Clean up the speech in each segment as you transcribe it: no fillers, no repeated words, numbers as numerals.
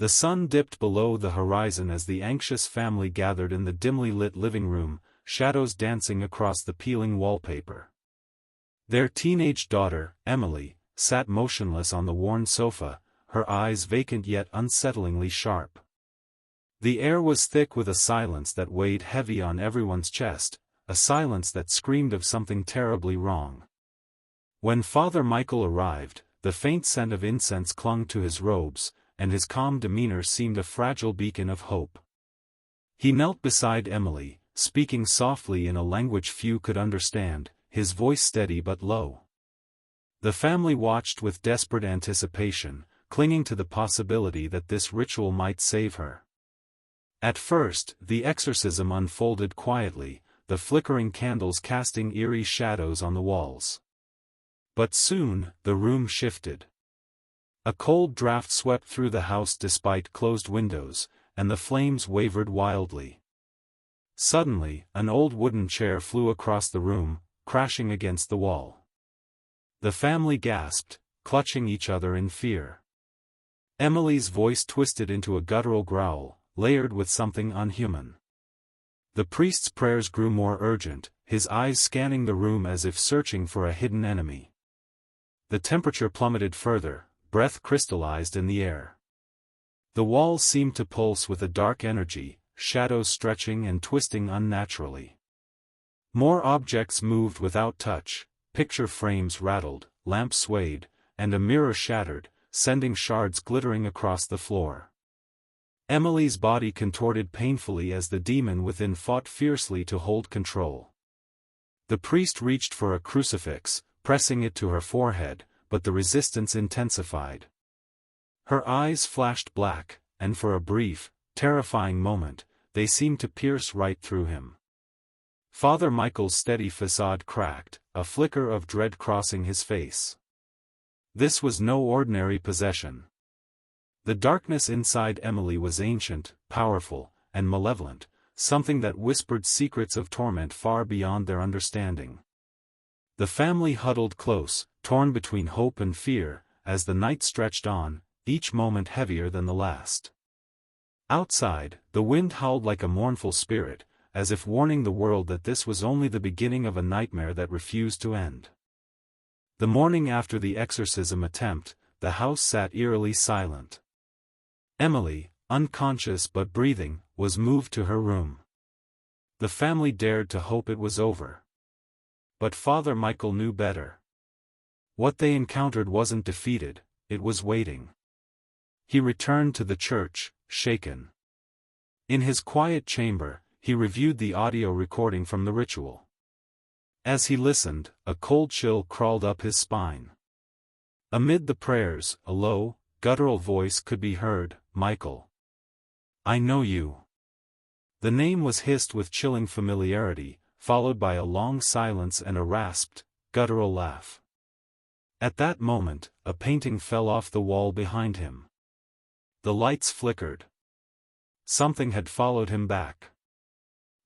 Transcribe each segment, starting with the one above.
The sun dipped below the horizon as the anxious family gathered in the dimly lit living room, shadows dancing across the peeling wallpaper. Their teenage daughter, Emily, sat motionless on the worn sofa, her eyes vacant yet unsettlingly sharp. The air was thick with a silence that weighed heavy on everyone's chest, a silence that screamed of something terribly wrong. When Father Michael arrived, the faint scent of incense clung to his robes, and his calm demeanor seemed a fragile beacon of hope. He knelt beside Emily, speaking softly in a language few could understand, his voice steady but low. The family watched with desperate anticipation, clinging to the possibility that this ritual might save her. At first, the exorcism unfolded quietly, the flickering candles casting eerie shadows on the walls. But soon, the room shifted. A cold draft swept through the house despite closed windows, and the flames wavered wildly. Suddenly, an old wooden chair flew across the room, crashing against the wall. The family gasped, clutching each other in fear. Emily's voice twisted into a guttural growl, layered with something unhuman. The priest's prayers grew more urgent, his eyes scanning the room as if searching for a hidden enemy. The temperature plummeted further, breath crystallized in the air. The walls seemed to pulse with a dark energy, shadows stretching and twisting unnaturally. More objects moved without touch, picture frames rattled, lamps swayed, and a mirror shattered, sending shards glittering across the floor. Emily's body contorted painfully as the demon within fought fiercely to hold control. The priest reached for a crucifix, pressing it to her forehead, but the resistance intensified. Her eyes flashed black, and for a brief, terrifying moment, they seemed to pierce right through him. Father Michael's steady facade cracked, a flicker of dread crossing his face. This was no ordinary possession. The darkness inside Emily was ancient, powerful, and malevolent, something that whispered secrets of torment far beyond their understanding. The family huddled close, torn between hope and fear, as the night stretched on, each moment heavier than the last. Outside, the wind howled like a mournful spirit, as if warning the world that this was only the beginning of a nightmare that refused to end. The morning after the exorcism attempt, the house sat eerily silent. Emily, unconscious but breathing, was moved to her room. The family dared to hope it was over. But Father Michael knew better. What they encountered wasn't defeated, it was waiting. He returned to the church, shaken. In his quiet chamber, he reviewed the audio recording from the ritual. As he listened, a cold chill crawled up his spine. Amid the prayers, a low, guttural voice could be heard, "Michael. I know you." The name was hissed with chilling familiarity, followed by a long silence and a rasped, guttural laugh. At that moment, a painting fell off the wall behind him. The lights flickered. Something had followed him back.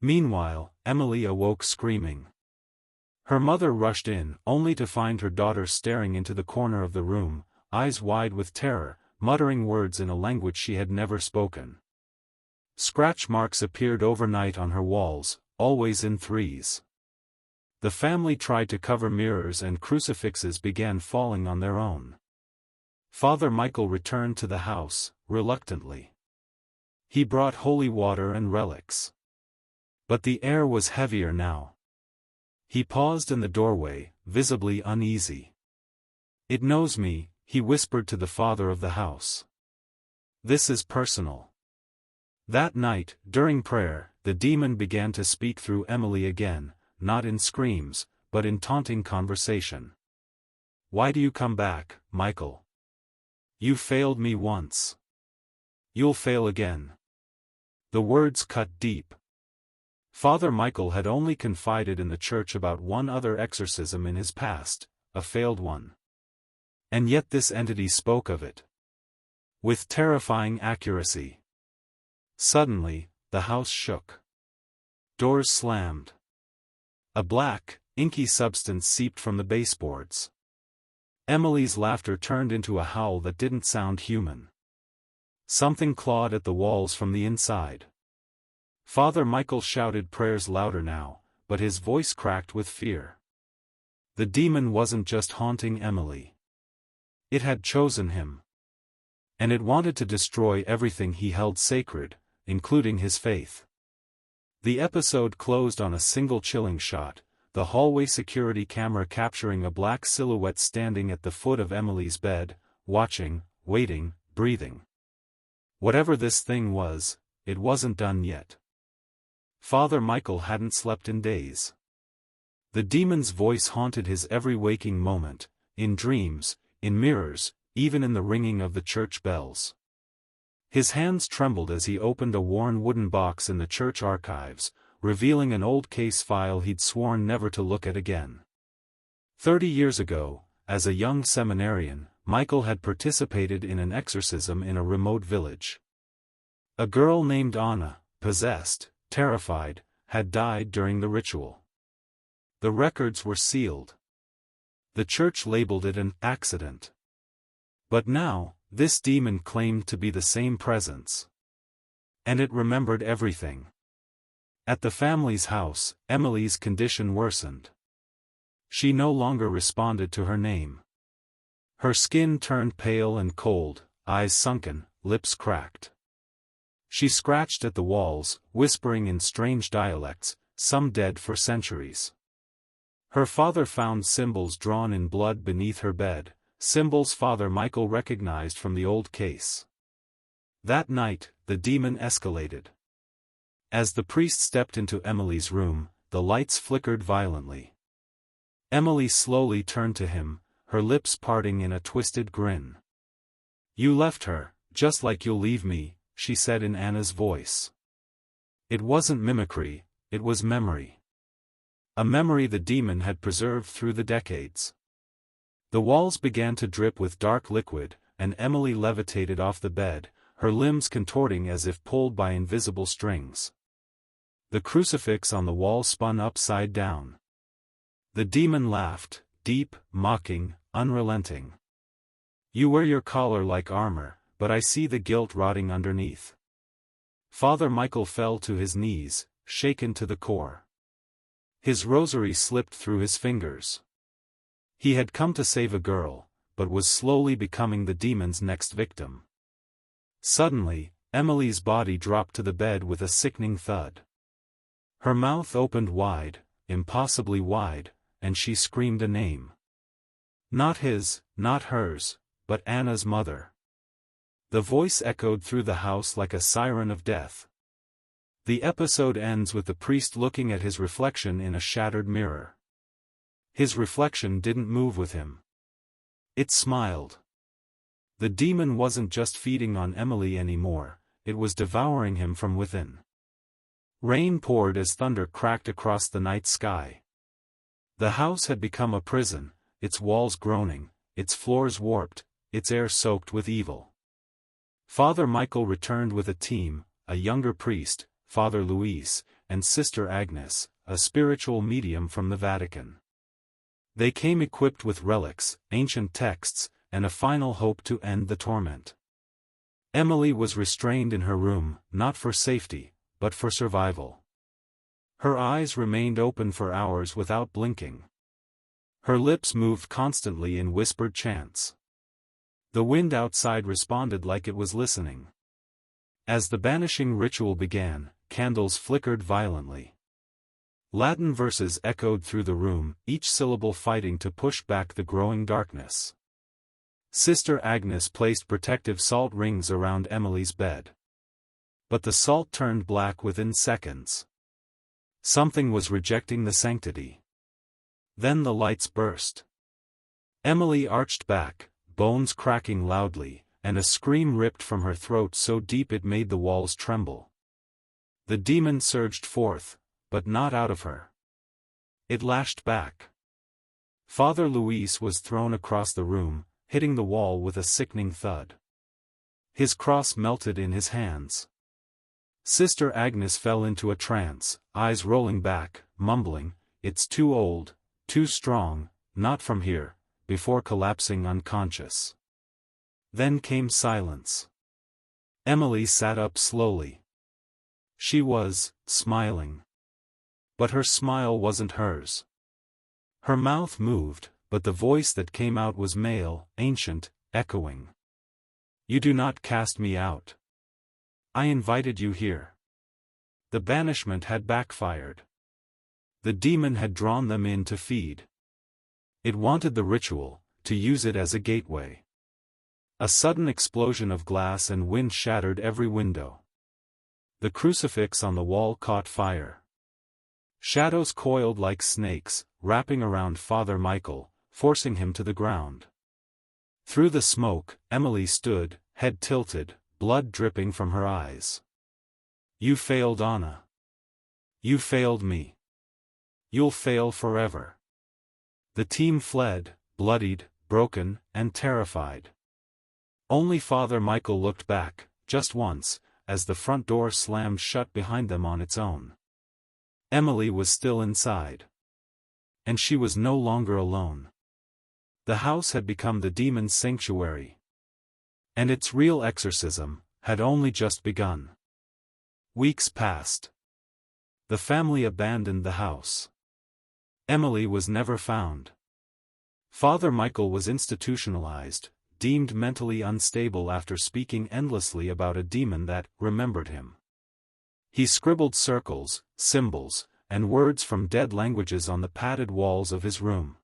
Meanwhile, Emily awoke screaming. Her mother rushed in, only to find her daughter staring into the corner of the room, eyes wide with terror, muttering words in a language she had never spoken. Scratch marks appeared overnight on her walls, always in threes. The family tried to cover mirrors and crucifixes began falling on their own. Father Michael returned to the house, reluctantly. He brought holy water and relics. But the air was heavier now. He paused in the doorway, visibly uneasy. "It knows me," he whispered to the father of the house. "This is personal." That night, during prayer, the demon began to speak through Emily again, not in screams, but in taunting conversation. "Why do you come back, Michael? You failed me once. You'll fail again." The words cut deep. Father Michael had only confided in the church about one other exorcism in his past, a failed one. And yet this entity spoke of it with terrifying accuracy. Suddenly, the house shook. Doors slammed. A black, inky substance seeped from the baseboards. Emily's laughter turned into a howl that didn't sound human. Something clawed at the walls from the inside. Father Michael shouted prayers louder now, but his voice cracked with fear. The demon wasn't just haunting Emily. It had chosen him. And it wanted to destroy everything he held sacred, including his faith. The episode closed on a single chilling shot, the hallway security camera capturing a black silhouette standing at the foot of Emily's bed, watching, waiting, breathing. Whatever this thing was, it wasn't done yet. Father Michael hadn't slept in days. The demon's voice haunted his every waking moment, in dreams, in mirrors, even in the ringing of the church bells. His hands trembled as he opened a worn wooden box in the church archives, revealing an old case file he'd sworn never to look at again. 30 years ago, as a young seminarian, Michael had participated in an exorcism in a remote village. A girl named Anna, possessed, terrified, had died during the ritual. The records were sealed. The church labeled it an accident. But now, this demon claimed to be the same presence. And it remembered everything. At the family's house, Emily's condition worsened. She no longer responded to her name. Her skin turned pale and cold, eyes sunken, lips cracked. She scratched at the walls, whispering in strange dialects, some dead for centuries. Her father found symbols drawn in blood beneath her bed, symbols Father Michael recognized from the old case. That night, the demon escalated. As the priest stepped into Emily's room, the lights flickered violently. Emily slowly turned to him, her lips parting in a twisted grin. "You left her, just like you'll leave me," she said in Anna's voice. It wasn't mimicry, it was memory. A memory the demon had preserved through the decades. The walls began to drip with dark liquid, and Emily levitated off the bed, her limbs contorting as if pulled by invisible strings. The crucifix on the wall spun upside down. The demon laughed, deep, mocking, unrelenting. "You wear your collar like armor, but I see the guilt rotting underneath." Father Michael fell to his knees, shaken to the core. His rosary slipped through his fingers. He had come to save a girl, but was slowly becoming the demon's next victim. Suddenly, Emily's body dropped to the bed with a sickening thud. Her mouth opened wide, impossibly wide, and she screamed a name. Not his, not hers, but Anna's mother. The voice echoed through the house like a siren of death. The episode ends with the priest looking at his reflection in a shattered mirror. His reflection didn't move with him. It smiled. The demon wasn't just feeding on Emily anymore, it was devouring him from within. Rain poured as thunder cracked across the night sky. The house had become a prison, its walls groaning, its floors warped, its air soaked with evil. Father Michael returned with a team, a younger priest, Father Luis, and Sister Agnes, a spiritual medium from the Vatican. They came equipped with relics, ancient texts, and a final hope to end the torment. Emily was restrained in her room, not for safety, but for survival. Her eyes remained open for hours without blinking. Her lips moved constantly in whispered chants. The wind outside responded like it was listening. As the banishing ritual began, candles flickered violently. Latin verses echoed through the room, each syllable fighting to push back the growing darkness. Sister Agnes placed protective salt rings around Emily's bed. But the salt turned black within seconds. Something was rejecting the sanctity. Then the lights burst. Emily arched back, bones cracking loudly, and a scream ripped from her throat so deep it made the walls tremble. The demon surged forth, but not out of her. It lashed back. Father Luis was thrown across the room, hitting the wall with a sickening thud. His cross melted in his hands. Sister Agnes fell into a trance, eyes rolling back, mumbling, "It's too old, too strong, not from here," before collapsing unconscious. Then came silence. Emily sat up slowly. She was smiling. But her smile wasn't hers. Her mouth moved, but the voice that came out was male, ancient, echoing. You do not cast me out. I invited you here. The banishment had backfired. The demon had drawn them in to feed. It wanted the ritual, to use it as a gateway. A sudden explosion of glass and wind shattered every window. The crucifix on the wall caught fire. Shadows coiled like snakes, wrapping around Father Michael, forcing him to the ground. Through the smoke, Emily stood, head tilted, blood dripping from her eyes. You failed Anna. You failed me. You'll fail forever. The team fled, bloodied, broken, and terrified. Only Father Michael looked back, just once, as the front door slammed shut behind them on its own. Emily was still inside. And she was no longer alone. The house had become the demon's sanctuary. And its real exorcism had only just begun. Weeks passed. The family abandoned the house. Emily was never found. Father Michael was institutionalized, deemed mentally unstable after speaking endlessly about a demon that remembered him. He scribbled circles, symbols, and words from dead languages on the padded walls of his room.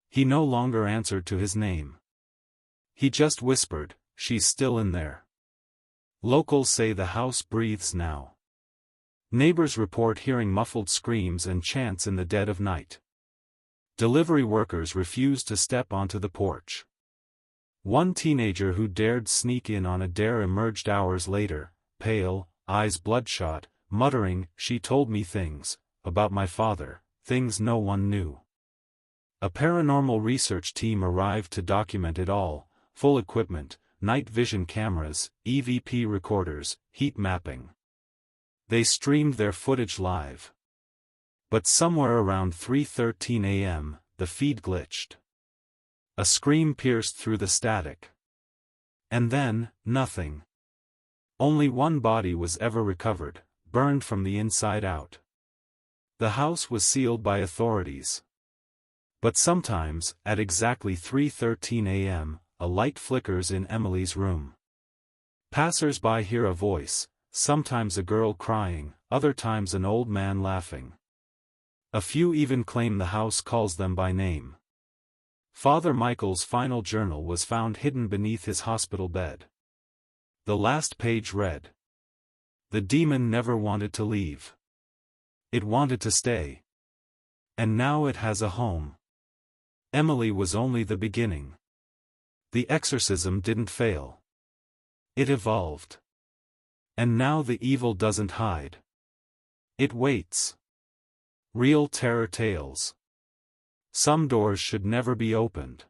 He no longer answered to his name. He just whispered, "She's still in there." Locals say the house breathes now. Neighbors report hearing muffled screams and chants in the dead of night. Delivery workers refuse to step onto the porch. One teenager who dared sneak in on a dare emerged hours later, pale, eyes bloodshot, muttering, "She told me things about my father, things no one knew." A paranormal research team arrived to document it all, full equipment, night vision cameras, EVP recorders, heat mapping. They streamed their footage live. But somewhere around 3:13 a.m., the feed glitched. A scream pierced through the static. And then, nothing. Only one body was ever recovered, burned from the inside out. The house was sealed by authorities. But sometimes, at exactly 3:13 a.m., a light flickers in Emily's room. Passers-by hear a voice, sometimes a girl crying, other times an old man laughing. A few even claim the house calls them by name. Father Michael's final journal was found hidden beneath his hospital bed. The last page read, "The demon never wanted to leave. It wanted to stay. And now it has a home." Emily was only the beginning. The exorcism didn't fail. It evolved. And now the evil doesn't hide. It waits. Real terror tales. Some doors should never be opened.